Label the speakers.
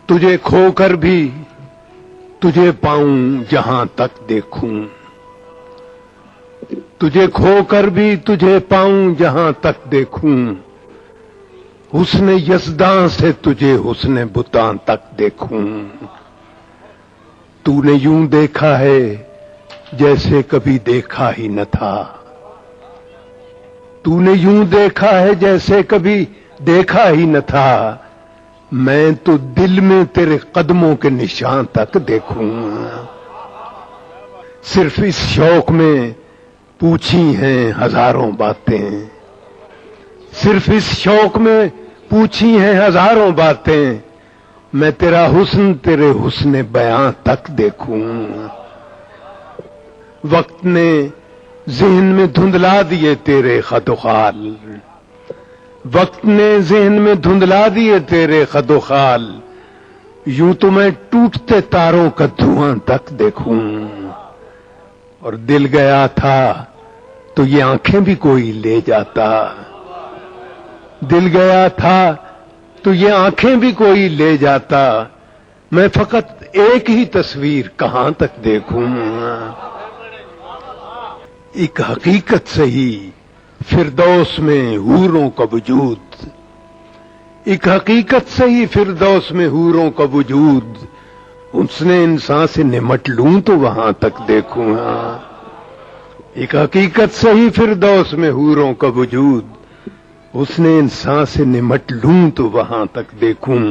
Speaker 1: تجھے کھو کر بھی تجھے پاؤں جہاں تک دیکھوں، تجھے کھو کر بھی تجھے پاؤں جہاں تک دیکھوں، حسن یزداں سے تجھے حسن بتاں تک دیکھوں۔ تو نے یوں دیکھا ہے جیسے کبھی دیکھا ہی نہ تھا، تو نے یوں دیکھا ہے جیسے کبھی دیکھا ہی نہ تھا، میں تو دل میں تیرے قدموں کے نشان تک دیکھوں۔ صرف اس شوق میں پوچھی ہیں ہزاروں باتیں، صرف اس شوق میں پوچھی ہیں ہزاروں باتیں، میں تیرا حسن تیرے حسن بیاں تک دیکھوں۔ وقت نے ذہن میں دھندلا دیے تیرے خط و خال، وقت نے ذہن میں دھندلا دیے تیرے خط و خال، یوں تو میں ٹوٹتے تاروں کا دھواں تک دیکھوں۔ اور دل گیا تھا تو یہ آنکھیں بھی کوئی لے جاتا، دل گیا تھا تو یہ آنکھیں بھی کوئی لے جاتا، میں فقط ایک ہی تصویر کہاں تک دیکھوں۔ ایک حقیقت سہی فردوس میں حوروں کا وجود، ایک حقیقت سہی فردوس میں حوروں کا وجود، حسن انسان سے نمٹ لوں تو وہاں تک دیکھوں۔ ایک حقیقت سہی فردوس میں حوروں کا وجود، حسن انسان سے نمٹ لوں تو وہاں تک دیکھوں۔